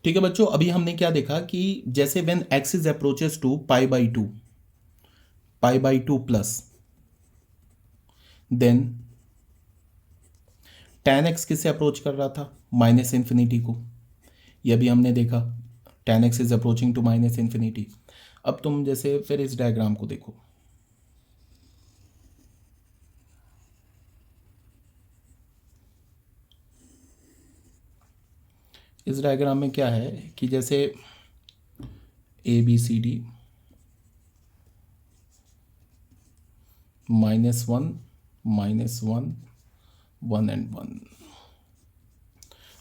ठीक है बच्चों, अभी हमने क्या देखा कि जैसे when x is approaches to pi by two plus, then tan x किससे अप्रोच कर रहा था, माइनस इन्फिनिटी को। ये भी हमने देखा, tan x is approaching to minus infinity. अब तुम जैसे फिर इस डायग्राम को देखो, इस डायग्राम में क्या है कि जैसे A B C D -1 -1 1 and 1।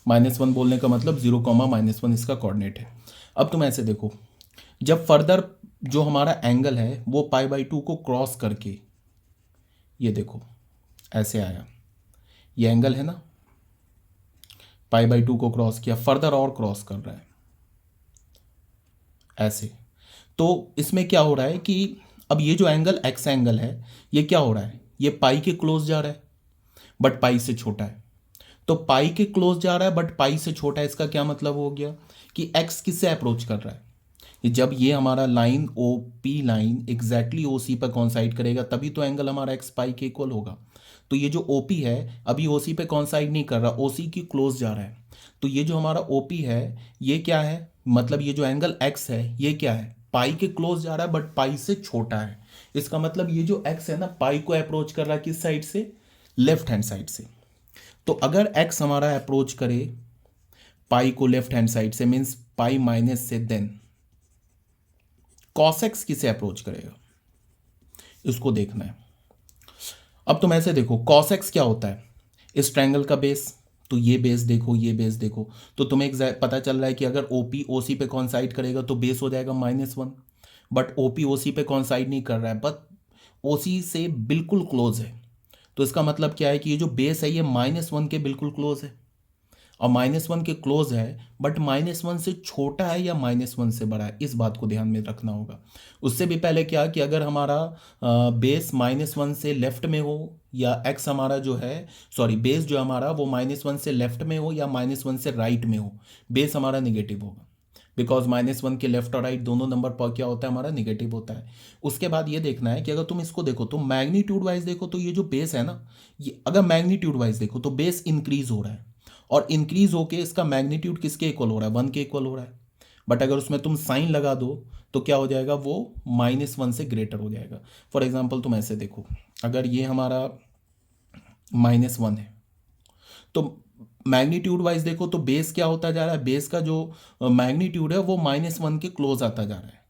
-1 बोलने का मतलब 0, -1 इसका कोऑर्डिनेट है। अब तुम ऐसे देखो, जब फर्दर जो हमारा एंगल है वो π/2 को क्रॉस करके, ये देखो ऐसे आया, ये एंगल है ना, π/2 को क्रॉस किया, फर्दर और क्रॉस कर रहा है ऐसे। तो इसमें क्या हो रहा है कि अब ये जो एंगल एक्स एंगल है, ये क्या हो रहा है, ये पाई के क्लोज जा रहा है बट पाई से छोटा है। तो पाई के क्लोज जा रहा है बट पाई से छोटा है, इसका क्या मतलब हो गया कि एक्स किससे अप्रोच कर रहा है, कि जब ये हमारा line O P line exactly O C पर कॉन्साइड करेगा तभी तो एंगल हमारा एक्स पाई के इक्वल होगा। तो ये जो ओ पी है अभी ओ सी पे कॉन्साइड नहीं कर रहा, ओ सी की क्लोज जा रहा है। तो ये जो हमारा ओ पी है ये क्या है, मतलब ये जो एंगल एक्स है ये क्या है, पाई के क्लोज जा रहा है बट पाई से छोटा है। इसका मतलब ये जो एक्स है ना पाई को अप्रोच कर रहा है किस साइड से, लेफ्ट हैंड साइड से। तो अगर एक्स हमारा अप्रोच करे पाई को लेफ्ट हैंड साइड से, मीन्स पाई माइनस से, देन कॉस एक्स किसे अप्रोच करेगा, इसको देखना है। अब तुम ऐसे देखो कॉस एक्स क्या होता है, इस ट्रायंगल का बेस, तो ये बेस देखो ये बेस देखो, तो तुम्हें पता चल रहा है कि अगर ओपी ओसी पे कॉन्साइड करेगा तो बेस हो जाएगा -1, बट ओपी ओसी पे कॉन्साइड नहीं कर रहा है, बट ओसी से बिल्कुल क्लोज है। तो इसका मतलब क्या है कि ये जो बेस है ये -1 के बिल्कुल क्लोज है, और -1 के क्लोज है बट -1 से छोटा है या -1 से बड़ा है, इस बात को ध्यान में रखना होगा। उससे भी पहले क्या कि अगर हमारा बेस -1 से लेफ्ट में हो, या एक्स हमारा जो है, सॉरी बेस जो हमारा वो -1 से लेफ्ट में हो या -1 से राइट में हो, बेस हमारा निगेटिव होगा, बिकॉज -1 के लेफ्ट और राइट दोनों नंबर पर क्या होता है हमारा निगेटिव होता है। उसके बाद ये देखना है कि अगर तुम इसको देखो तो मैग्नीट्यूड वाइज देखो, तो ये जो बेस है ना, ये अगर मैग्नीट्यूड वाइज देखो तो बेस इंक्रीज हो रहा है, और इंक्रीज होके इसका मैग्नीट्यूड किसके इक्वल हो रहा है, 1 के इक्वल हो रहा है। बट अगर उसमें तुम साइन लगा दो तो क्या हो जाएगा, वो -1 से ग्रेटर हो जाएगा। फॉर एग्जाम्पल तुम ऐसे देखो, अगर ये हमारा -1 है तो मैग्नीट्यूड वाइज देखो तो बेस क्या होता जा रहा है, बेस का जो मैग्नीट्यूड है वो -1 के क्लोज आता जा रहा है।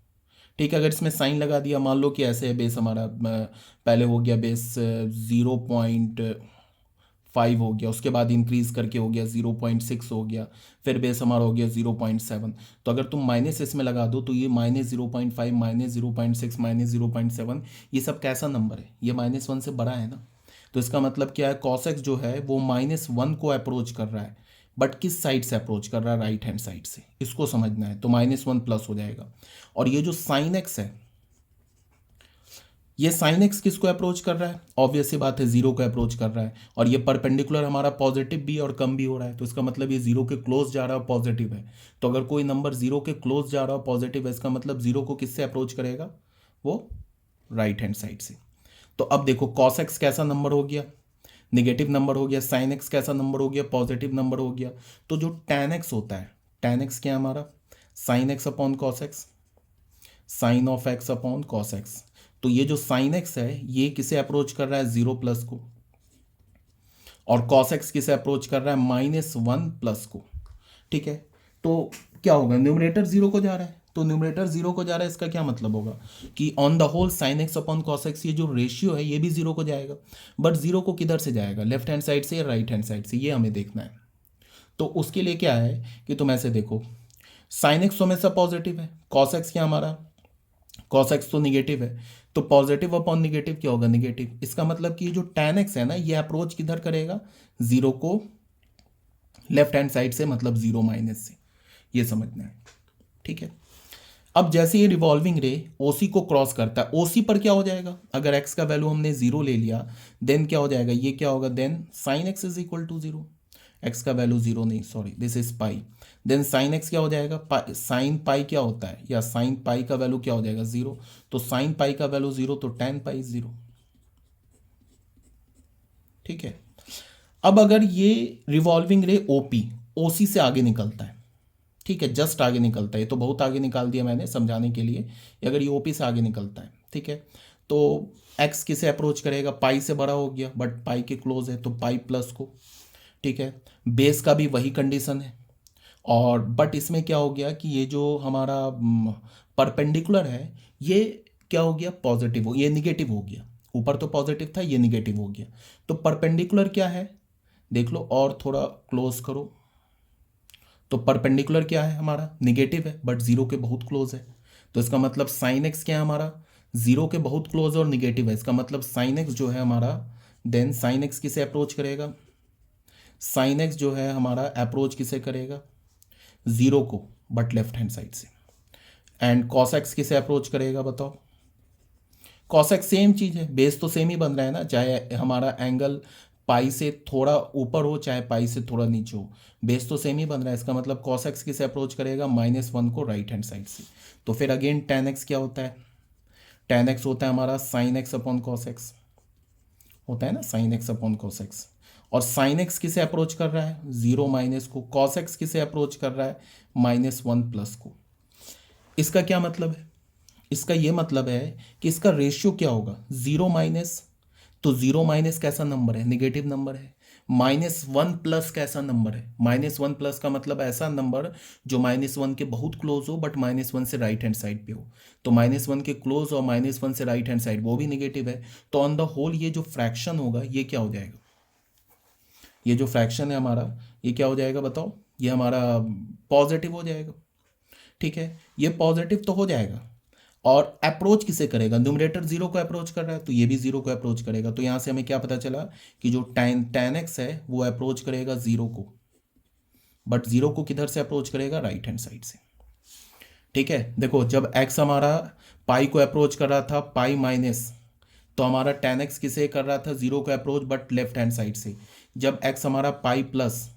ठीक है, अगर इसमें साइन लगा दिया, मान लो कि ऐसे है बेस हमारा, पहले हो गया बेस 0.5 हो गया, उसके बाद इंक्रीज करके हो गया 0.6 हो गया, फिर बेस हमारा हो गया 0.7। तो अगर तुम माइनस इसमें लगा दो तो ये -0.5 -0.6 -0.7, ये सब कैसा नंबर है, ये -1 से बड़ा है ना। तो इसका मतलब क्या है, कॉस एक्स जो है वो -1 को अप्रोच कर रहा है, बट किस साइड से अप्रोच कर रहा है, राइट हैंड साइड से, इसको समझना है। तो -1 प्लस हो जाएगा, और ये जो साइन एक्स है, ये साइन एक्स किसको अप्रोच कर रहा है, ऑब्वियस सी बात है जीरो को अप्रोच कर रहा है, और ये परपेंडिकुलर हमारा पॉजिटिव भी और कम भी हो रहा है, तो इसका मतलब ये जीरो के क्लोज जा रहा है, पॉजिटिव है। तो अगर कोई नंबर जीरो के क्लोज जा रहा है, पॉजिटिव है, इसका मतलब जीरो को किससे अप्रोच करेगा, वो राइट हैंड साइड से। तो अब देखो कॉस एक्स कैसा नंबर हो गया, निगेटिव नंबर हो गया, साइन एक्स कैसा नंबर हो गया, पॉजिटिव नंबर हो गया। तो जो tan एक्स होता है, tan एक्स क्या है हमारा, sine x upon cos x, sine of x upon cos x. तो ये जो साइन एक्स है ये किसे अप्रोच कर रहा है, 0 प्लस को, और कॉस एक्स किसे अप्रोच कर रहा है, -1 प्लस को। ठीक है, तो क्या होगा, न्यूमरेटर 0 को जा रहा है, तो न्यूमरेटर 0 को जा रहा है, इसका क्या मतलब होगा कि on the whole sine x upon cos x, ये जो रेशियो है ये भी 0 को जाएगा। बट 0 को किधर से जाएगा, लेफ्ट हैंड साइड से या राइट हैंड साइड से, ये हमें देखना है। तो उसके लिए क्या है कि तुम ऐसे देखो, साइन एक्स हमेशा पॉजिटिव है, कॉस एक्स क्या हमारा, कॉस एक्स तो निगेटिव है, तो पॉजिटिव अपॉन निगेटिव क्या होगा, निगेटिव। इसका मतलब कि जो tan एक्स है ना ये अप्रोच किधर करेगा, 0 को लेफ्ट हैंड साइड से, मतलब 0 माइनस से, ये समझना है। ठीक है, अब जैसे ये रिवॉल्विंग रे ओसी को क्रॉस करता है, ओसी पर क्या हो जाएगा, अगर एक्स का वैल्यू हमने 0 ले लिया, देन क्या हो जाएगा, ये क्या होगा, then sine x is equal to 0, x का वैल्यू जीरो नहीं, sorry, this is pi. Then sine x क्या हो जाएगा, साइन पाई क्या होता है, या साइन पाई का वैल्यू क्या हो जाएगा, जीरो। तो साइन पाई का वैल्यू जीरो, तो टेन पाई जीरो। ठीक है। अब अगर ये रिवॉल्विंग रे ओपी ओसी से आगे निकलता है, ठीक है, जस्ट आगे निकलता है, ये तो बहुत आगे निकाल दिया मैंने समझाने के लिए, अगर ये ओपी से आगे निकलता है, ठीक है, तो एक्स किसे अप्रोच करेगा, पाई से बड़ा हो गया बट पाई के क्लोज है, तो पाई प्लस को, ठीक है। बेस का भी वही कंडीशन है, और बट इसमें क्या हो गया कि ये जो हमारा परपेंडिकुलर है, ये क्या हो गया, पॉजिटिव हो, ये निगेटिव हो गया। ऊपर तो पॉजिटिव था, ये निगेटिव हो गया। तो परपेंडिकुलर क्या है, देख लो और थोड़ा क्लोज करो, तो परपेंडिकुलर क्या है हमारा, निगेटिव है बट जीरो के बहुत क्लोज है। तो इसका मतलब साइन एक्स क्या है हमारा, जीरो के बहुत क्लोज और निगेटिव है। इसका मतलब साइन एक्स जो है हमारा, देन साइन एक्स किसे अप्रोच करेगा, साइन एक्स जो है हमारा अप्रोच किसे करेगा, जीरो को बट लेफ्ट हैंड साइड से। एंड कॉस एक्स किसे अप्रोच करेगा बताओ, कॉस एक्स सेम चीज है, बेस तो सेम ही बन रहा है ना, चाहे हमारा एंगल पाई से थोड़ा ऊपर हो चाहे पाई से थोड़ा नीचे हो, बेस तो सेम ही बन रहा है। इसका मतलब कॉस एक्स किसे अप्रोच करेगा, माइनस वन को राइट हैंड साइड से। तो फिर अगेन टेन एक्स क्या होता है, टेन एक्स होता है हमारा sine x upon cos x, होता है ना, sign x upon cos x. और साइन एक्स किसे अप्रोच कर रहा है, जीरो माइनस को, कॉस एक्स किसे अप्रोच कर रहा है, माइनस वन प्लस को। इसका क्या मतलब है, इसका ये मतलब है कि इसका रेशियो क्या होगा, जीरो माइनस, तो जीरो माइनस कैसा नंबर है, निगेटिव नंबर है। माइनस वन प्लस कैसा नंबर है, माइनस वन प्लस का मतलब ऐसा नंबर जो माइनस वन के बहुत क्लोज हो बट माइनस वन से राइट हैंड साइड पे हो। तो माइनस वन के क्लोज और माइनस वन से राइट हैंड साइड वो भी निगेटिव है। तो ऑन द होल ये जो फ्रैक्शन होगा ये क्या हो जाएगा, ये जो फ्रैक्शन है हमारा ये क्या हो जाएगा बताओ, ये हमारा पॉजिटिव हो जाएगा। ठीक है, ये पॉजिटिव तो हो जाएगा। और अप्रोच किसे करेगा, न्यूमरेटर जीरो को अप्रोच कर रहा है तो ये भी जीरो को अप्रोच करेगा। तो यहां से हमें क्या पता चला कि जो टेन टेन एक्स है वो अप्रोच करेगा जीरो को, बट जीरो को किधर से अप्रोच करेगा, राइट हैंड साइड से। ठीक है, देखो जब एक्स हमारा पाई को अप्रोच कर रहा था, पाई माइनस, तो हमारा टेन एक्स किसे कर रहा था, जीरो को approach but left hand side से। जब एक्स हमारा पाई प्लस,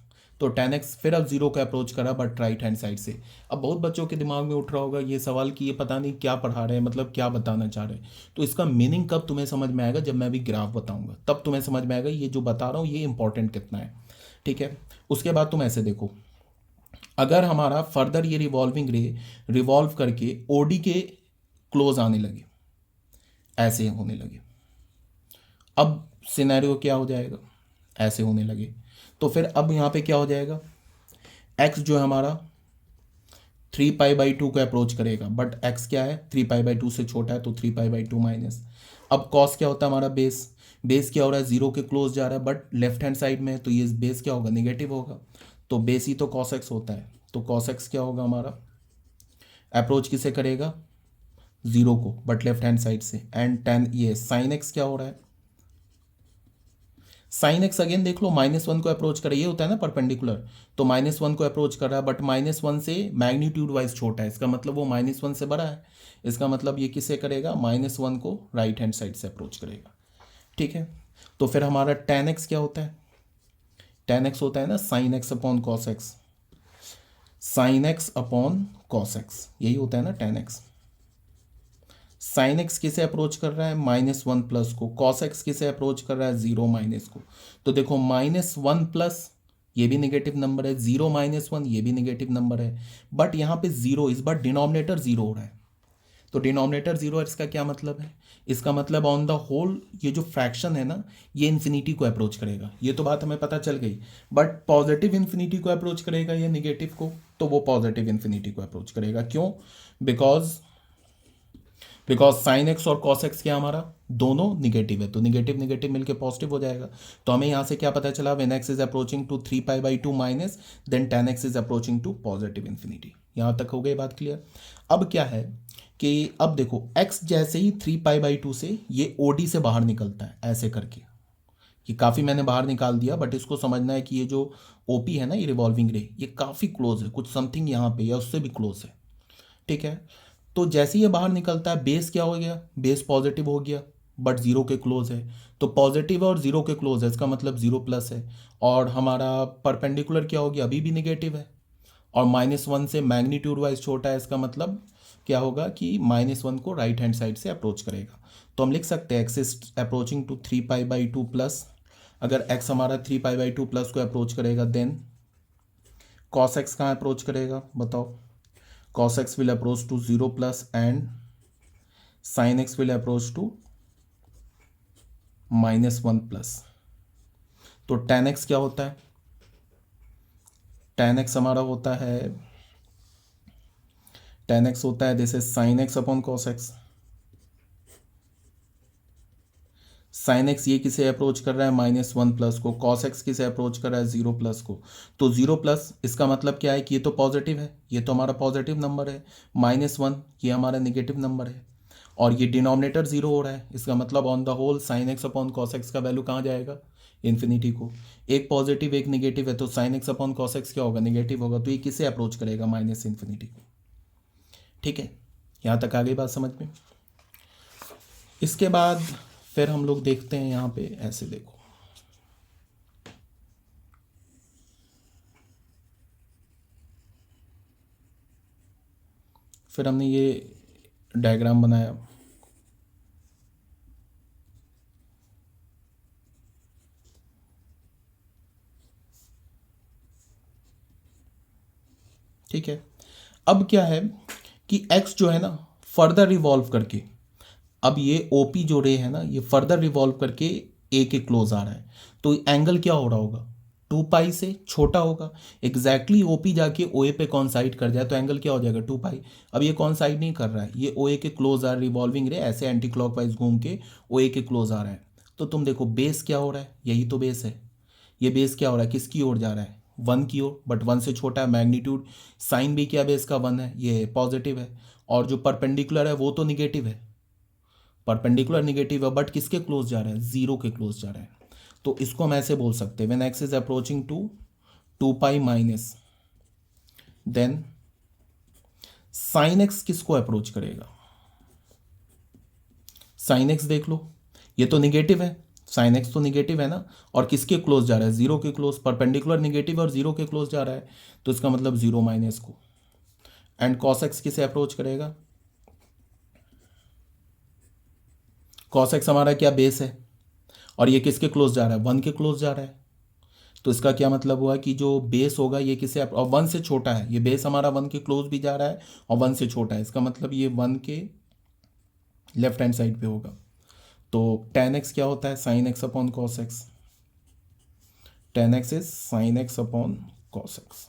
तो टेन एक्स फिर अब जीरो का अप्रोच करा बट राइट हैंड साइड से। अब बहुत बच्चों के दिमाग में उठ रहा होगा ये सवाल कि ये पता नहीं क्या पढ़ा रहे हैं, मतलब क्या बताना चाह रहे हैं। तो इसका मीनिंग कब तुम्हें समझ में आएगा, जब मैं अभी ग्राफ बताऊंगा तब तुम्हें समझ में आएगा ये जो बता रहा हूँ ये इंपॉर्टेंट कितना है। ठीक है, उसके बाद तुम ऐसे देखो, अगर हमारा फर्दर ये रिवॉल्विंग रे रिवॉल्व करके ओडी के क्लोज आने लगे, ऐसे होने लगे, अब सिनेरियो क्या हो जाएगा, ऐसे होने लगे, तो फिर अब यहाँ पे क्या हो जाएगा, एक्स जो है हमारा थ्री पाई बाई टू को अप्रोच करेगा बट एक्स क्या है, थ्री पाई बाई टू से छोटा है, तो three pi by two minus. अब कॉस क्या होता है हमारा, बेस, बेस क्या हो रहा है, जीरो के क्लोज जा रहा है बट लेफ्ट हैंड साइड में है, तो ये बेस क्या होगा, निगेटिव होगा। तो बेस ही तो कॉस एक्स होता है, तो कॉस एक्स क्या होगा हमारा, अप्रोच किसे करेगा, जीरो को बट लेफ्ट हैंड साइड से। एंड टेन ये साइन एक्स क्या हो रहा है, साइन एक्स अगेन देख लो, माइनस वन को अप्रोच कर, ये होता है ना परपेंडिकुलर, तो माइनस वन को अप्रोच कर रहा है बट माइनस वन से मैग्नीट्यूड वाइज छोटा है, इसका मतलब वो माइनस वन से बड़ा है। इसका मतलब ये किसे करेगा, माइनस वन को राइट हैंड साइड से अप्रोच करेगा। ठीक है, तो फिर हमारा टेन एक्स क्या होता है, टेन एक्स होता है ना sign x upon cos x, sign x upon cos x, यही होता है ना टेन एक्स। साइन एक्स किसे अप्रोच कर रहा है, माइनस वन प्लस को, कॉस एक्स किसे अप्रोच कर रहा है, जीरो माइनस को। तो देखो माइनस वन प्लस ये भी नेगेटिव नंबर है, जीरो माइनस वन ये भी नेगेटिव नंबर है, बट यहाँ पे जीरो, इस बार डिनोमिनेटर जीरो हो रहा है। तो डिनोमिनेटर जीरो है, इसका क्या मतलब है, इसका मतलब ऑन द होल ये जो फ्रैक्शन है ना ये इन्फिनिटी को अप्रोच करेगा, ये तो बात हमें पता चल गई। बट पॉजिटिव इन्फिनिटी को अप्रोच करेगा या निगेटिव को, तो वो पॉजिटिव इन्फिनिटी को अप्रोच करेगा। क्यों, बिकॉज साइन एक्स और कॉस एक्स क्या हमारा दोनों निगेटिव है, तो निगेटिव निगेटिव मिलकर पॉजिटिव हो जाएगा। तो हमें यहाँ से क्या पता चला, when x is approaching to three pi by two minus then tan x is approaching to positive infinity. यहाँ तक हो गई बात क्लियर। अब क्या है कि अब देखो एक्स जैसे ही थ्री पाई बाई टू से ये ओडी से बाहर निकलता है ऐसे करके, कि काफ़ी मैंने बाहर निकाल दिया बट इसको समझना है कि ये जो ओपी है ना ये रिवॉल्विंग रे ये काफ़ी क्लोज है, कुछ समथिंग यहाँ पे या उससे भी क्लोज है। ठीक है, तो जैसे ही ये बाहर निकलता है बेस क्या हो गया, बेस पॉजिटिव हो गया बट ज़ीरो के क्लोज है, तो पॉजिटिव है और ज़ीरो के क्लोज है, इसका मतलब ज़ीरो प्लस है। और हमारा परपेंडिकुलर क्या होगी, अभी भी निगेटिव है, और -1 से मैग्नीट्यूड वाइज छोटा है, इसका मतलब क्या होगा कि -1 को राइट हैंड साइड से अप्रोच करेगा। तो हम लिख सकते हैं x is approaching to 3π/2 plus, अगर एक्स हमारा 3π/2 प्लस को अप्रोच करेगा देन कॉस एक्स कहाँ अप्रोच करेगा बताओ। Cos x will approach to 0 plus and sine x will approach to -1 plus. तो tan एक्स क्या होता है, tan एक्स हमारा होता है, tan एक्स होता है this is sine x upon cos x. Sine x ये किसे अप्रोच कर रहा है, -1 प्लस को, कॉस एक्स किसे अप्रोच कर रहा है, 0 प्लस को। तो 0 प्लस इसका मतलब क्या है कि ये तो पॉजिटिव है, ये तो हमारा पॉजिटिव नंबर है, -1 ये हमारा निगेटिव नंबर है, और ये डिनोमिनेटर 0 हो रहा है, इसका मतलब on the whole sine x upon cos x का वैल्यू कहाँ जाएगा, इन्फिनिटी को। एक पॉजिटिव एक निगेटिव है, तो sine x upon cos x क्या होगा, निगेटिव होगा, तो ये किसे अप्रोच करेगा, -इन्फिनिटी को। ठीक है, यहाँ तक आ गई बात समझ में। इसके बाद फिर हम लोग देखते हैं यहाँ पे, ऐसे देखो, फिर हमने ये डायग्राम बनाया, ठीक है। अब क्या है कि x जो है ना फर्दर रिवॉल्व करके, अब ये OP जो रे है ना ये फर्दर रिवॉल्व करके A के क्लोज आ रहा है, तो एंगल क्या हो रहा होगा, 2π से छोटा होगा। एग्जैक्टली OP जाके OA पे कॉन्साइड कर जाए तो एंगल क्या हो जाएगा, 2π। अब ये कॉन्साइड नहीं कर रहा है, ये OA के क्लोज आ रहा है, रिवॉल्विंग रे ऐसे एंटी क्लॉकवाइज घूम के OA के क्लोज आ रहा है। तो तुम देखो बेस क्या हो रहा है, यही तो बेस है, ये बेस क्या हो रहा है, किसकी ओर जा रहा है, 1 की ओर, बट 1 से छोटा है। मैग्नीट्यूड साइन भी क्या बेस का 1 है, ये पॉजिटिव है, और जो परपेंडिकुलर है वो तो निगेटिव है, परपेंडिकुलर निगेटिव है, बट किसके क्लोज जा रहा है, 0 के क्लोज जा रहा है। तो इसको हम ऐसे बोल सकते हैं, when x is approaching to 2π minus, then sine x किसको अप्रोच करेगा, साइन एक्स देख लो, ये तो निगेटिव है, साइन एक्स तो निगेटिव है ना, और किसके क्लोज जा रहा है, 0 के क्लोज, परपेंडिकुलर निगेटिव और 0 के क्लोज जा रहा है, तो इसका मतलब 0 माइनस को। एंड कॉस एक्स किसे अप्रोच करेगा, कॉस एक्स हमारा क्या बेस है, और ये किसके क्लोज जा रहा है, 1 के क्लोज जा रहा है, तो इसका क्या मतलब हुआ कि जो बेस होगा ये किसे, और 1 से छोटा है, ये बेस हमारा 1 के क्लोज भी जा रहा है और 1 से छोटा है, इसका मतलब ये 1 के लेफ्ट हैंड साइड पे होगा। तो tan एक्स क्या होता है, sign x upon cos x, tan x is sine x upon cos x.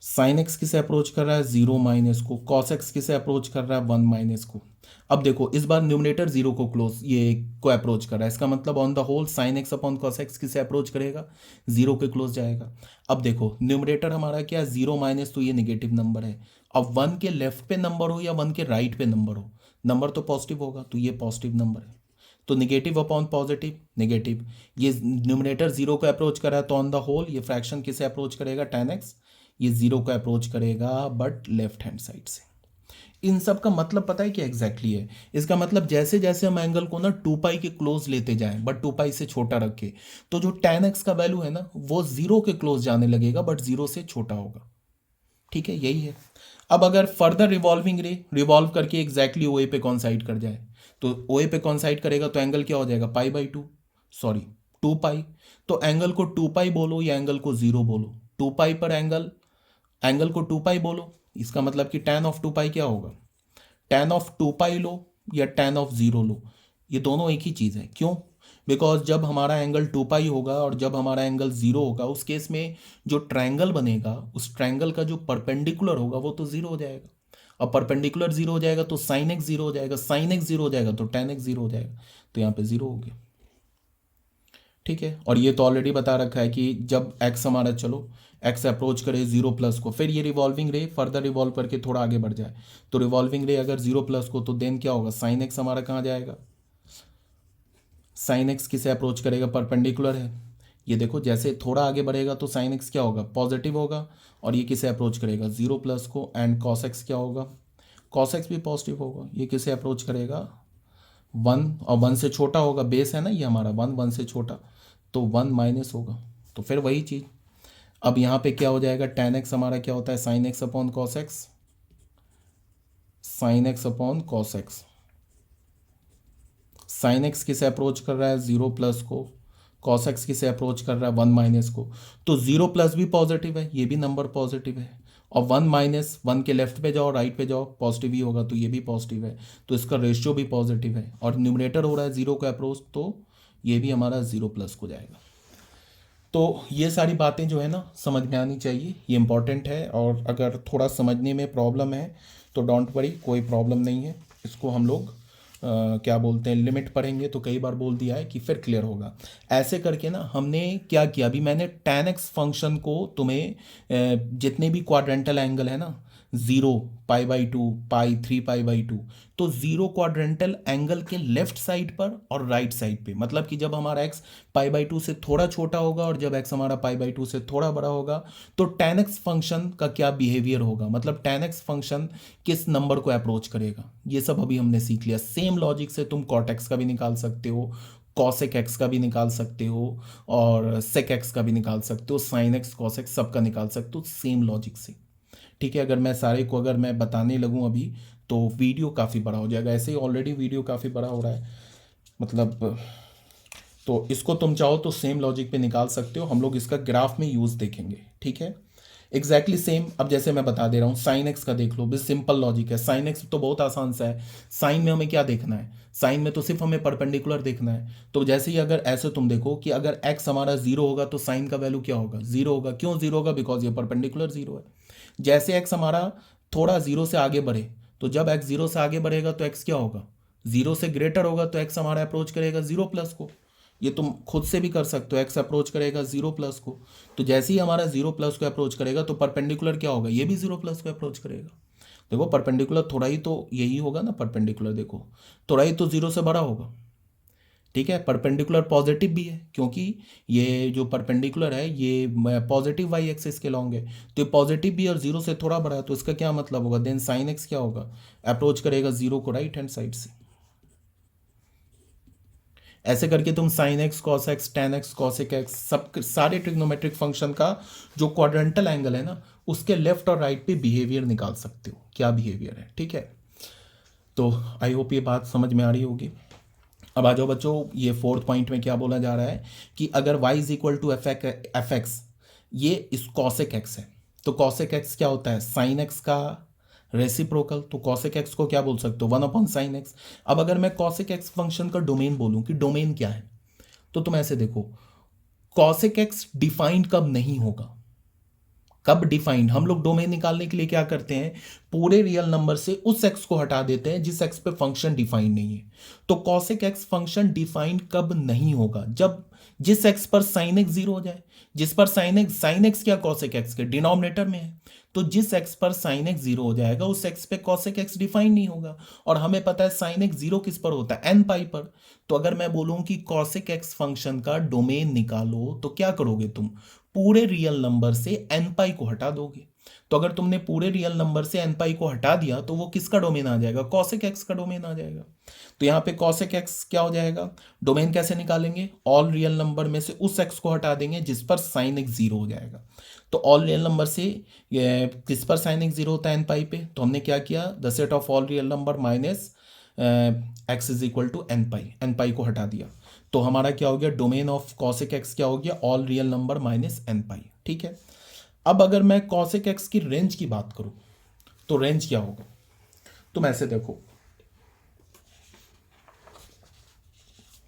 Sine x किसे अप्रोच कर रहा है, 0 माइनस को, कॉस एक्स किसे अप्रोच कर रहा है, 1 माइनस को। अब देखो इस बार न्यूमरेटर 0 को क्लोज ये को अप्रोच कर रहा है, इसका मतलब on the whole sine x upon cos x किसे अप्रोच करेगा, 0 के क्लोज जाएगा। अब देखो न्यूमरेटर हमारा क्या, 0 माइनस, तो ये निगेटिव नंबर है। अब 1 के लेफ्ट पे नंबर हो या 1 के राइट पे नंबर हो, नंबर तो पॉजिटिव होगा, तो ये पॉजिटिव नंबर है, तो निगेटिव अपॉन पॉजिटिव निगेटिव। ये न्यूमरेटर 0 को अप्रोच कर रहा है, तो ऑन द होल ये फ्रैक्शन किसे अप्रोच करेगा, tan एक्स, ये 0 को अप्रोच करेगा बट लेफ्ट हैंड साइड से। इन सब का मतलब पता है क्या एग्जैक्टली है, इसका मतलब जैसे जैसे हम एंगल को ना 2π के क्लोज लेते जाएं बट 2π से छोटा रखे, तो जो tan एक्स का वैल्यू है ना वो 0 के क्लोज जाने लगेगा बट 0 से छोटा होगा। ठीक है, यही है। अब अगर फर्दर रिवॉल्विंग रे रिवॉल्व करके एग्जैक्टली OA पे कॉन्साइड कर जाए, तो OA पे कॉन्साइड करेगा तो एंगल क्या हो जाएगा, π/2, सॉरी 2π। तो एंगल को 2π बोलो या एंगल को 0 बोलो, 2π पर एंगल, एंगल को 2π बोलो, इसका मतलब कि tan ऑफ 2π क्या होगा, tan ऑफ 2π लो या tan ऑफ 0 लो, ये दोनों एक ही चीज़ है। क्यों, बिकॉज जब हमारा एंगल 2π होगा और जब हमारा एंगल 0 होगा, उस केस में जो ट्रायंगल बनेगा उस ट्रायंगल का जो परपेंडिकुलर होगा वो तो 0 हो जाएगा। अब परपेंडिकुलर 0 हो जाएगा तो साइन एक्स 0 हो जाएगा, साइन एक्स 0 हो जाएगा तो tan एक्स 0 हो जाएगा, तो यहाँ पे 0 हो गया। ठीक है, और ये तो ऑलरेडी बता रखा है कि जब x हमारा, चलो x अप्रोच करे 0 प्लस को, फिर ये रिवॉल्विंग रे फर्दर रिवॉल्व करके थोड़ा आगे बढ़ जाए, तो रिवॉल्विंग रे अगर 0 प्लस को, तो देन क्या होगा, साइन एक्स हमारा कहाँ जाएगा, साइन एक्स किसे अप्रोच करेगा, परपेंडिकुलर है, ये देखो जैसे थोड़ा आगे बढ़ेगा तो साइन एक्स क्या होगा, पॉजिटिव होगा, और ये किसे अप्रोच करेगा, 0 प्लस को, एंड कॉस एक्स क्या होगा, कॉस एक्स भी पॉजिटिव होगा, ये किसे अप्रोच करेगा, वन और वन से छोटा होगा, बेस है ना ये हमारा, वन वन से छोटा, तो वन माइनस होगा, तो फिर वही चीज़। अब यहाँ पे क्या हो जाएगा, टेन एक्स हमारा क्या होता है, sign x upon cos x, sign x upon cos x. Sine x किसे अप्रोच कर रहा है, जीरो प्लस को, कॉस एक्स किसे अप्रोच कर रहा है, वन माइनस को। तो जीरो प्लस भी पॉजिटिव है, ये भी नंबर पॉजिटिव है, और वन माइनस, वन के लेफ्ट पे जाओ राइट पे जाओ पॉजिटिव ही होगा, तो ये भी पॉजिटिव है, तो इसका रेशियो भी पॉजिटिव है, और न्यूमरेटर हो रहा है जीरो का अप्रोच, तो ये भी हमारा जीरो प्लस को जाएगा। तो ये सारी बातें जो है ना समझ में आनी चाहिए, ये इंपॉर्टेंट है, और अगर थोड़ा समझने में प्रॉब्लम है तो डोंट वरी, कोई प्रॉब्लम नहीं है, इसको हम लोग क्या बोलते हैं, लिमिट पढ़ेंगे तो कई बार बोल दिया है कि फिर क्लियर होगा। ऐसे करके ना हमने क्या किया, अभी मैंने tan x फंक्शन को तुम्हें जितने भी क्वाड्रेंटल एंगल है ना, zero, pi by to, pi, three pi by to, तो जीरो क्वाड्रेंटल एंगल के लेफ्ट साइड पर और राइट साइड पे, मतलब कि जब हमारा x पाई बाई टू से थोड़ा छोटा होगा और जब x हमारा पाई बाई टू से थोड़ा बड़ा होगा, तो tan x फंक्शन का क्या बिहेवियर होगा, मतलब tan x फंक्शन किस नंबर को अप्रोच करेगा, ये सब अभी हमने सीख लिया। सेम लॉजिक से तुम cot x का भी निकाल सकते हो, cosec x का भी निकाल सकते हो, और sec x का भी निकाल सकते हो, sin x cos x सबका निकाल सकते हो सेम लॉजिक से। ठीक है, अगर मैं सारे को अगर मैं बताने लगूं अभी तो वीडियो काफ़ी बड़ा हो जाएगा, ऐसे ही ऑलरेडी वीडियो काफ़ी बड़ा हो रहा है, मतलब तो इसको तुम चाहो तो सेम लॉजिक पे निकाल सकते हो, हम लोग इसका ग्राफ में यूज़ देखेंगे। ठीक है, एग्जैक्टली सेम। अब जैसे मैं बता दे रहा हूँ, साइन एक्स का देख लो, बस सिंपल लॉजिक है। साइन एक्स तो बहुत आसान सा है, साइन में हमें क्या देखना है, साइन में तो सिर्फ हमें परपेंडिकुलर देखना है। तो जैसे ही अगर ऐसे तुम देखो कि अगर एक्स हमारा जीरो होगा तो साइन का वैल्यू क्या होगा, जीरो होगा। क्यों जीरो होगा, बिकॉज ये परपेंडिकुलर जीरो है। जैसे एक्स हमारा थोड़ा जीरो से आगे बढ़े, तो जब एक्स जीरो से आगे बढ़ेगा तो एक्स क्या होगा, जीरो से ग्रेटर होगा, तो एक्स हमारा अप्रोच करेगा जीरो प्लस को। ये तुम खुद से भी कर सकते हो, एक्स अप्रोच करेगा जीरो प्लस को, तो जैसे ही हमारा जीरो प्लस को अप्रोच करेगा तो परपेंडिकुलर क्या होगा, ये भी जीरो प्लस को अप्रोच करेगा। देखो परपेंडिकुलर थोड़ा ही तो यही होगा ना, परपेंडिकुलर देखो थोड़ा ही तो जीरो से बड़ा होगा। ठीक है, परपेंडिकुलर पॉजिटिव भी है, क्योंकि ये जो परपेंडिकुलर है ये पॉजिटिव वाई एक्सिस के लॉन्ग है, तो ये पॉजिटिव भी और जीरो से थोड़ा बड़ा है, तो इसका क्या मतलब होगा, देन साइन एक्स क्या होगा, अप्रोच करेगा जीरो को राइट हैंड साइड से। ऐसे करके तुम sine x, cos x, ten x, cosec x, सब सारे ट्रिग्नोमेट्रिक फंक्शन का जो क्वाड्रेंटल एंगल है ना, उसके लेफ्ट और राइट पे बिहेवियर निकाल सकते हो, क्या बिहेवियर है। ठीक है, तो आई होप ये बात समझ में आ रही होगी। अब आ जाओ बच्चों, ये फोर्थ पॉइंट में क्या बोला जा रहा है कि अगर y is equal to F x, ये इस कॉसेक एक्स है, तो कॉसेक एक्स क्या होता है, साइन एक्स का रेसिप्रोकल, तो कॉसेक एक्स को क्या बोल सकते हो, वन अपॉन साइन एक्स। अब अगर मैं कॉसेक एक्स फंक्शन का डोमेन बोलूं कि डोमेन क्या है, तो तुम ऐसे देखो, कॉसेक एक्स डिफाइंड कब नहीं होगा, कब डिफाइंड, हम लोग डोमेन निकालने के लिए क्या करते हैं, पूरे रियल नंबर से उस एक्स को हटा देते हैं जिस एक्स पे फंक्शन डिफाइंड नहीं है। तो कॉसेक एक्स फंक्शन डिफाइंड कब नहीं होगा, जब जिस एक्स पर साइन एक्स जीरो हो जाए, जिस पर साइन एक्स क्या कॉसेक एक्स के डिनोमिनेटर में है, तो जिस एक्स पर साइन एक्स जीरो हो जाएगा उस एक्स पे कॉसेक एक्स डिफाइंड नहीं होगा। और हमें पता है साइन एक्स जीरो किस पर होता है, एन पाई पर। तो अगर मैं बोलूं कि कॉसेक एक्स फंक्शन का डोमेन निकालो, तो क्या करोगे तुम, पूरे रियल नंबर से एन पाई को हटा दोगे। तो अगर तुमने पूरे रियल नंबर से एन पाई को हटा दिया तो वो किसका डोमेन आ जाएगा, कॉसेक एक्स का डोमेन आ जाएगा। तो यहाँ पे cosec x क्या हो जाएगा, डोमेन कैसे निकालेंगे, ऑल रियल नंबर में से उस x को हटा देंगे जिस पर साइन x जीरो हो जाएगा। तो ऑल रियल नंबर से ये किस पर साइन x जीरो होता है, एन पाई पे, तो हमने क्या किया, the set of all real number minus x is equal to n pi को हटा दिया। तो हमारा क्या हो गया, डोमेन ऑफ cosec x क्या हो गया, all real number minus n pi. ठीक है, अब अगर मैं cosec x की रेंज की बात करूं तो रेंज क्या होगा, तुम ऐसे देखो,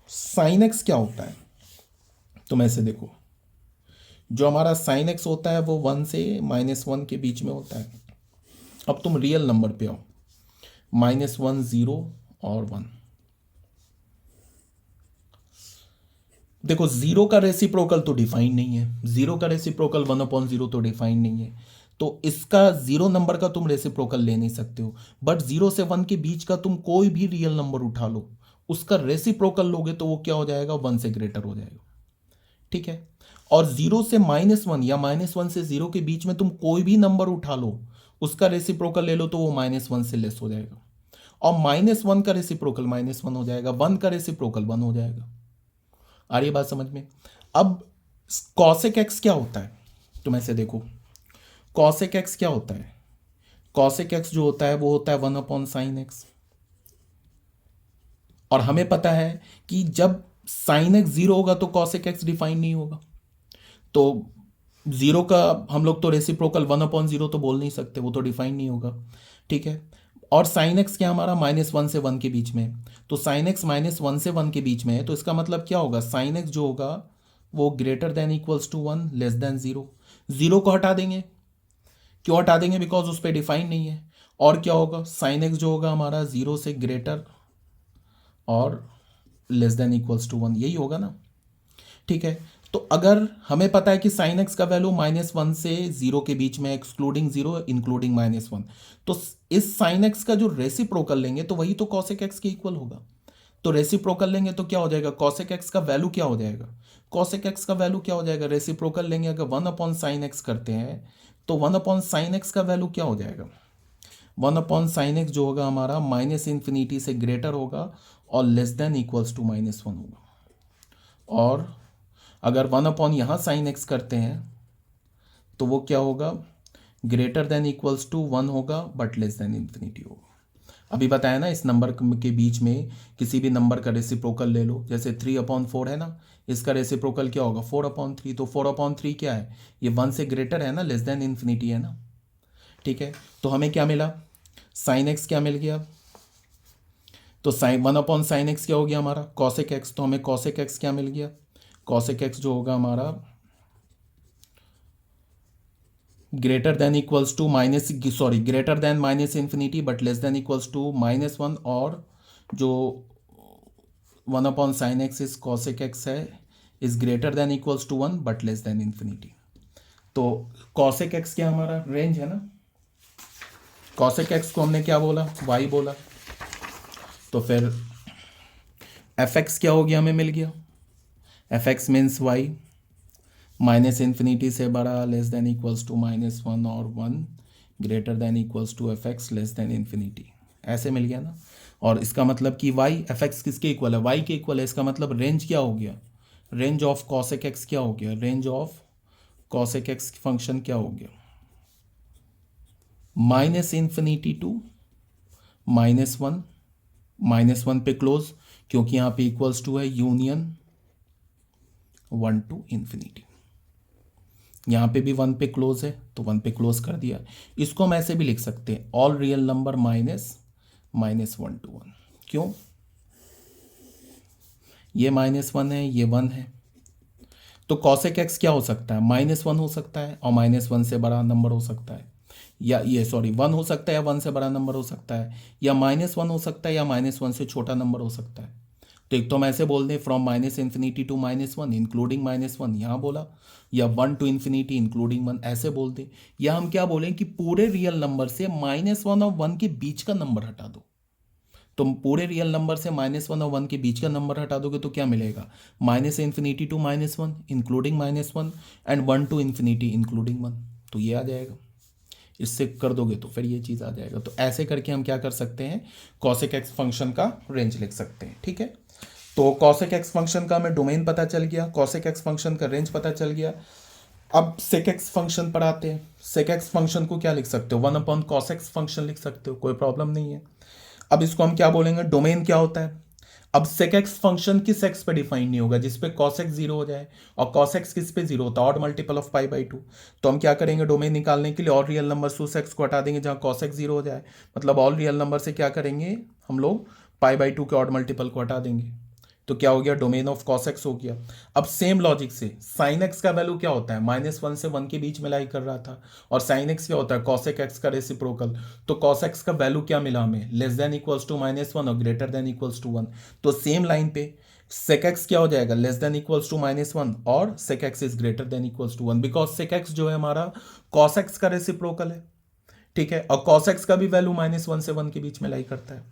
साइन एक्स क्या होता है, तुम ऐसे देखो, जो हमारा साइन एक्स होता है वो वन से माइनस वन के बीच में होता है। अब तुम रियल नंबर पे आओ, माइनस वन, जीरो और वन। देखो जीरो का रेसिप्रोकल तो डिफाइन नहीं है, जीरो का रेसिप्रोकल वन अपॉन जीरो तो डिफाइन नहीं है, तो इसका जीरो नंबर का तुम रेसिप्रोकल ले नहीं सकते हो। बट जीरो से वन के बीच का तुम कोई भी रियल नंबर उठा लो, उसका रेसिप्रोकल लोगे तो वो क्या हो जाएगा, वन से ग्रेटर हो जाएगा। ठीक है, और जीरो से माइनस वन या माइनस वन से जीरो के बीच में तुम कोई भी नंबर उठा लो, उसका रेसिप्रोकल ले लो तो वो माइनस वन से लेस हो जाएगा। और -1 का रेसिप्रोकल -1 हो जाएगा, 1 का रेसिप्रोकल 1 हो जाएगा। आ रही है बात समझ में? अब cosec x क्या होता है तुम ऐसे देखो, cosec x क्या होता है? cosec x जो होता है वो होता है 1/sin x। और हमें पता है कि जब sin x 0 होगा तो cosec x डिफाइन नहीं होगा। तो 0 का हम लोग तो रेसिप्रोकल 1/0 तो बोल नहीं सकते, वो तो डिफाइन नहीं होगा, ठीक है। और sin x क्या हमारा -1 से 1 के बीच में है, तो sin x -1 से 1 के बीच में है, तो इसका मतलब क्या होगा, sin x जो होगा वो greater than equals to 1 less than 0। 0 को हटा देंगे, क्यों हटा देंगे, बिकॉज उस पर डिफाइन नहीं है। और क्या होगा, sin x जो होगा हमारा 0 से ग्रेटर और लेस देन इक्वल्स टू 1, यही होगा ना, ठीक है। तो अगर हमें पता है कि sin x का वैल्यू -1 से 0 के बीच में, एक्सक्लूडिंग 0 इंक्लूडिंग -1, तो इस sin x का जो रेसिप्रोकल लेंगे तो वही तो cosec x के इक्वल होगा। तो रेसिप्रोकल लेंगे तो क्या हो जाएगा, cosec x का वैल्यू क्या हो जाएगा, cosec x का वैल्यू क्या हो जाएगा, रेसिप्रोकल लेंगे अगर 1/sin x करते हैं तो 1/sin x का वैल्यू क्या हो जाएगा, 1/sin x जो होगा हमारा -∞ से ग्रेटर होगा और लेस देन इक्वल्स टू -1 होगा। और अगर 1/ यहाँ sin x करते हैं तो वो क्या होगा, ग्रेटर देन इक्वल्स टू 1 होगा बट लेस देन इन्फिनिटी होगा। अभी बताया ना, इस नंबर के बीच में किसी भी नंबर का रेसिप्रोकल ले लो, जैसे 3/4 है ना, इसका रेसिप्रोकल क्या होगा 4/3, तो 4/3 क्या है, ये 1 से ग्रेटर है ना, लेस देन इन्फिनिटी है ना, ठीक है। तो हमें क्या मिला, sin x क्या मिल गया, तो 1/sin x क्या हो गया हमारा cosec x, तो हमें cosec x क्या मिल गया, cosec x जो होगा हमारा greater than equals to greater than -∞ but less than equals to -1, और जो 1/sin x is cosec x है is greater than equals to 1 but less than infinity. तो cosec x क्या हमारा रेंज है ना, cosec x को हमने क्या बोला, y बोला, तो फिर fx क्या हो गया, हमें मिल गया fx मीन्स y, -∞ से बड़ा लेस देन इक्वल्स टू -1 और 1 greater than equals to fx less than infinity, ऐसे मिल गया ना। और इसका मतलब कि y fx किसके इक्वल है, y के इक्वल है, इसका मतलब रेंज क्या हो गया, रेंज ऑफ cosec x क्या हो गया, range of cosec x function क्या हो गया, -∞ टू -1 पे क्लोज, क्योंकि यहाँ पे इक्वल्स टू है यूनियन 1 टू इन्फिनिटी, यहाँ पे भी 1 पे क्लोज है तो 1 पे क्लोज कर दिया। इसको हम ऐसे भी लिख सकते हैं, ऑल रियल नंबर -1 टू 1, क्यों, ये -1 है, ये 1 है, तो cosec x क्या हो सकता है, -1 हो सकता है और -1 से बड़ा नंबर हो सकता है, या ये 1 हो सकता है या 1 से बड़ा नंबर हो सकता है, या -1 हो सकता है या -1 से छोटा नंबर हो सकता है। तो एक तो हम ऐसे बोल दें फ्रॉम -∞ टू -1 इंक्लूडिंग -1 यहाँ बोला, या 1 टू इन्फिनिटी इंक्लूडिंग 1 ऐसे बोल दें, या हम क्या बोलें कि पूरे रियल नंबर से -1 और 1 के बीच का नंबर हटा दो। तुम पूरे रियल नंबर से -1 और 1 के बीच का नंबर हटा दोगे तो क्या मिलेगा, -∞ to -1 including -1 and 1 to infinity including 1, तो ये आ जाएगा। इससे कर दोगे तो फिर ये चीज़ आ जाएगा। तो ऐसे करके हम क्या कर सकते हैं, cosec x फंक्शन का रेंज लिख सकते हैं, ठीक है। तो cosec x फंक्शन का हमें डोमेन पता चल गया, cosec x फंक्शन का रेंज पता चल गया। अब sec x फंक्शन पर आते हैं। sec x फंक्शन को क्या लिख सकते हो, 1/cos x फंक्शन लिख सकते हो, कोई प्रॉब्लम नहीं है। अब इसको हम क्या बोलेंगे, डोमेन क्या होता है। अब sec x फंक्शन किस x पे डिफाइन नहीं होगा, जिस पे cos x 0 हो जाए, और cos x किस पे 0 होता है, ऑड मल्टीपल ऑफ π/2। तो हम क्या करेंगे, डोमेन निकालने के लिए ऑल रियल नंबर से उस x को हटा देंगे जहां cos x 0 हो जाए, मतलब ऑल रियल नंबर से क्या करेंगे हम लोग, π/2 के ऑड मल्टीपल को हटा देंगे, तो क्या हो गया, डोमेन ऑफ cos x हो गया। अब सेम लॉजिक से sin x का वैल्यू क्या होता है, -1 से 1 के बीच में लाई कर रहा था, और sin x क्या होता है, cosec x का रेसिप्रोकल, तो cos x का वैल्यू क्या मिला हमें, लेस देन इक्वल्स टू -1 और ग्रेटर देन इक्वल्स टू 1। तो सेम लाइन पे sec x क्या हो जाएगा, लेस देन इक्वल्स टू -1 और sec x is greater than equals to 1, because sec x जो है हमारा cos x का रेसिप्रोकल है, ठीक है, और cos x का भी वैल्यू -1 से 1 के बीच में लाई करता है।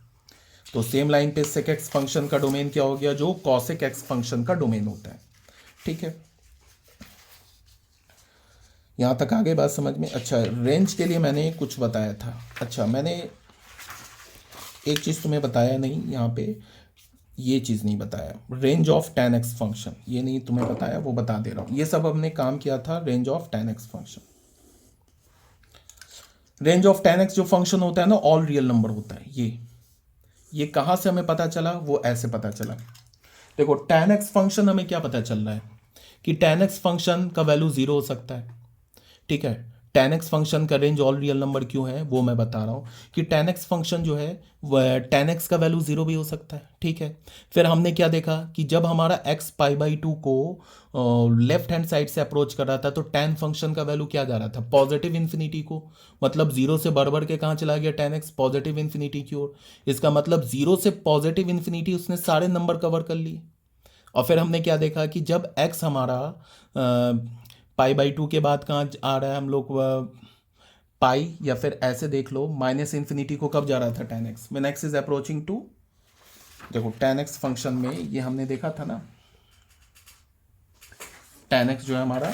तो सेम लाइन पे sec x फंक्शन का डोमेन क्या हो गया, जो cosec x फंक्शन का डोमेन होता है, ठीक है। यहां तक आगे बात समझ में। अच्छा, रेंज के लिए मैंने कुछ बताया था, अच्छा मैंने एक चीज़ तुम्हें बताया नहीं यहाँ पे, ये चीज़ नहीं बताया, range of tan x function, ये नहीं तुम्हें बताया, वो बता दे रहा हूँ। ये सब हमने काम किया था range of tan x function. Range of tan x जो फंक्शन होता है ना, ऑल रियल नंबर होता है। ये कहाँ से हमें पता चला, वो ऐसे पता चला। देखो tan x फंक्शन हमें क्या पता चल रहा है कि tan x फंक्शन का वैल्यू 0 हो सकता है, ठीक है। tan x फंक्शन का रेंज ऑल रियल नंबर क्यों है वो मैं बता रहा हूँ कि tan x फंक्शन जो है वह tan x का वैल्यू 0 भी हो सकता है, ठीक है। फिर हमने क्या देखा कि जब हमारा x π/2 को लेफ्ट हैंड साइड से अप्रोच कर रहा था तो tan फंक्शन का वैल्यू क्या जा रहा था, पॉजिटिव इन्फिनिटी को, मतलब 0 से बढ़ के कहाँ चला गया tan x, पॉजिटिव इन्फिनिटी की ओर। इसका मतलब 0 से पॉजिटिव इन्फिनिटी उसने सारे नंबर कवर कर लिए। और फिर हमने क्या देखा कि जब x हमारा π/2 के बाद कहाँ आ रहा है हम लोग, पाई, या फिर ऐसे देख लो माइनस इन्फिनिटी को कब जा रहा था tan x, when x is approaching to. देखो tan x फंक्शन में ये हमने देखा था ना, tan x जो है हमारा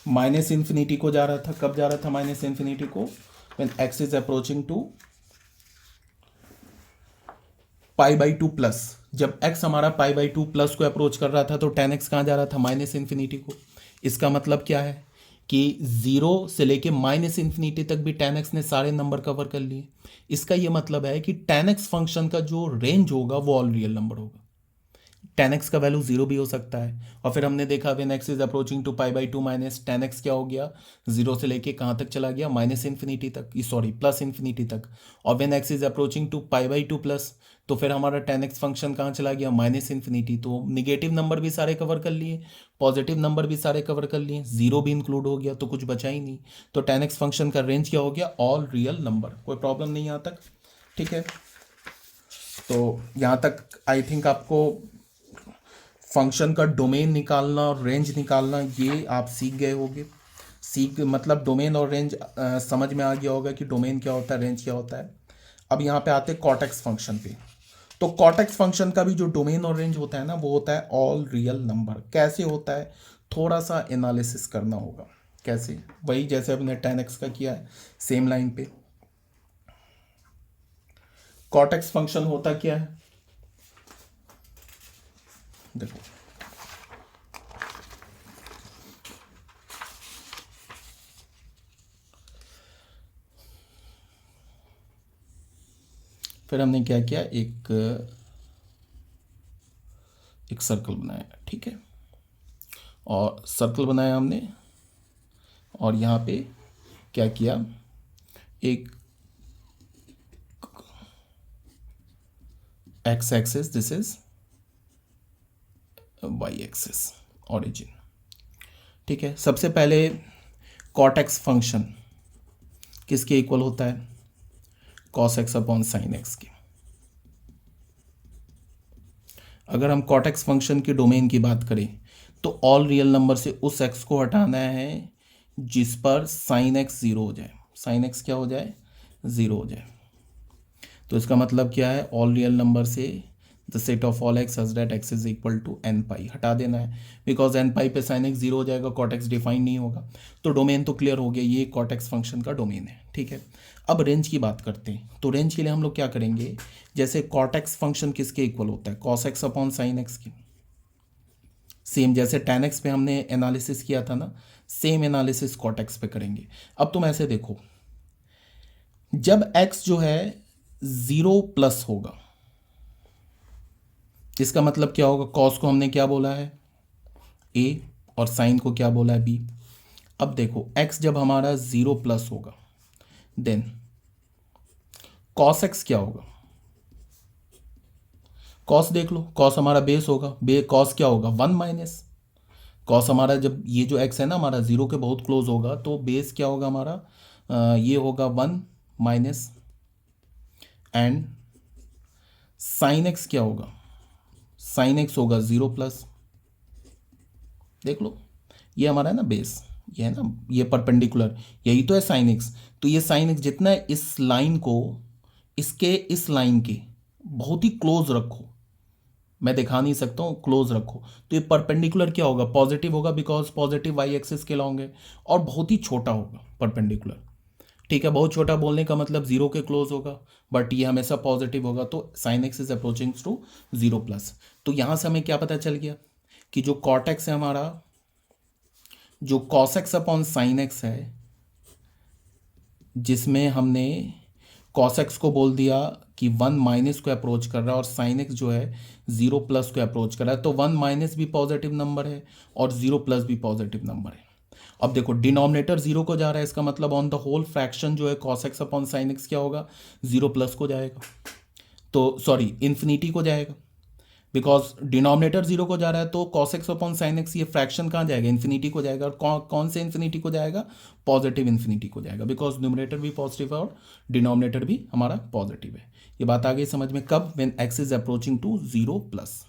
माइनस इन्फिनिटी को जा रहा था, कब जा रहा था माइनस इन्फिनिटी को, when x is approaching to π/2 plus. जब x हमारा π/2 प्लस को अप्रोच कर रहा था तो tan x कहाँ जा रहा था, माइनस इन्फिनिटी को। इसका मतलब क्या है कि 0 से लेके माइनस इन्फिनिटी तक भी tan x ने सारे नंबर कवर कर लिए। इसका ये मतलब है कि tan x फंक्शन का जो रेंज होगा वो ऑल रियल नंबर होगा। tan x का वैल्यू 0 भी हो सकता है। और फिर हमने देखा when x is approaching to π/2 minus tan x क्या हो गया, 0 से लेके कहाँ तक चला गया, माइनस इन्फिनिटी तक, सॉरी प्लस इन्फिनिटी तक। और when x is approaching to π/2 plus, तो फिर हमारा tan x फंक्शन कहाँ चला गया, माइनस इन्फिनिटी। तो निगेटिव नंबर भी सारे कवर कर लिए, पॉजिटिव नंबर भी सारे कवर कर लिए, 0 भी इंक्लूड हो गया, तो कुछ बचा ही नहीं। तो tan x फंक्शन का रेंज क्या हो गया, ऑल रियल नंबर। कोई प्रॉब्लम नहीं यहाँ तक, ठीक है। तो यहाँ तक आई थिंक आपको फंक्शन का डोमेन निकालना और रेंज निकालना ये आप सीख गए होंगे। मतलब डोमेन और रेंज समझ में आ गया होगा कि डोमेन क्या होता है, रेंज क्या होता है। अब यहाँ पे आते हैं कॉटेक्स फंक्शन पे। तो कॉटेक्स फंक्शन का भी जो डोमेन और रेंज होता है ना, वो होता है ऑल रियल नंबर। कैसे होता है, थोड़ा सा एनालिसिस करना होगा। कैसे, वही जैसे अपने tan x का किया है, सेम लाइन पे। कॉटेक्स फंक्शन होता क्या है, देखो फिर हमने क्या किया, एक सर्कल बनाया, ठीक है। और सर्कल बनाया हमने, और यहाँ पे क्या किया, एक x axis, this is y axis, origin, ठीक है। सबसे पहले कॉट x फंक्शन किसके इक्वल होता है, cos x upon sin x के। अगर हम cot x फंक्शन के डोमेन की बात करें तो ऑल रियल नंबर से उस x को हटाना है जिस पर sin x 0 हो जाए, sin x क्या हो जाए, 0 हो जाए। तो इसका मतलब क्या है, ऑल रियल नंबर से the set of all x such that x is equal to n pi हटा देना है, बिकॉज n पाई पे sin x 0 हो जाएगा, cot x डिफाइन नहीं होगा। तो डोमेन तो क्लियर हो गया, ये cot x फंक्शन का डोमेन है, ठीक है। अब रेंज की बात करते हैं। तो रेंज के लिए हम लोग क्या करेंगे, जैसे cot x फंक्शन किसके इक्वल होता है, cos x upon sin x के। सेम जैसे tan x पे हमने एनालिसिस किया था ना, सेम एनालिसिस cot x पे करेंगे। अब तुम ऐसे देखो, जब x जो है 0 प्लस होगा, इसका मतलब क्या होगा, cos को हमने क्या बोला है, a, और sin को क्या बोला है, b। अब देखो x जब हमारा 0 प्लस होगा, देन cos x क्या होगा, cos देख लो, cos हमारा बेस होगा, cos क्या होगा, 1 माइनस। cos हमारा जब ये जो x है ना हमारा 0 के बहुत क्लोज होगा, तो बेस क्या होगा हमारा, ये होगा 1 माइनस, एंड sin x क्या होगा, sin x होगा 0 प्लस। देख लो, ये हमारा है ना बेस, ये है ना, ये परपेंडिकुलर, यही तो है sin x। तो ये sin x जितना है, इस लाइन को इसके इस लाइन के बहुत ही क्लोज रखो, मैं दिखा नहीं सकता हूँ, क्लोज रखो। तो ये परपेंडिकुलर क्या होगा, पॉजिटिव होगा, बिकॉज पॉजिटिव वाई एक्सिस के लॉन्ग है, और बहुत ही छोटा होगा परपेंडिकुलर। ठीक है, बहुत छोटा बोलने का मतलब जीरो के क्लोज होगा, बट ये हमेशा पॉजिटिव होगा, तो sine x is approaching to zero plus. तो यहाँ से हमें क्या पता चल गया कि जो कॉट एक्स है हमारा, जो cos x upon sine x है, जिसमें हमने कॉस एक्स को बोल दिया कि वन माइनस को अप्रोच कर रहा है और साइन एक्स जो है जीरो प्लस को अप्रोच कर रहा है, तो वन माइनस भी पॉजिटिव नंबर है और जीरो प्लस भी पॉजिटिव नंबर है। अब देखो डिनोमिनेटर जीरो को जा रहा है, इसका मतलब ऑन द होल फ्रैक्शन जो है cos x upon sine x क्या होगा, जीरो प्लस को जाएगा, तो सॉरी इन्फिनिटी को जाएगा, बिकॉज डिनोमिनेटर जीरो को जा रहा है, तो cos x upon sine x ये फ्रैक्शन कहाँ जाएगा, इन्फिनिटी को जाएगा। और कौन से इन्फिनिटी को जाएगा, पॉजिटिव इन्फिनिटी को जाएगा, बिकॉज न्यूमरेटर भी पॉजिटिव है और डिनोमिनेटर भी हमारा पॉजिटिव है। ये बात आ गई समझ में, कब, when x is approaching to zero plus.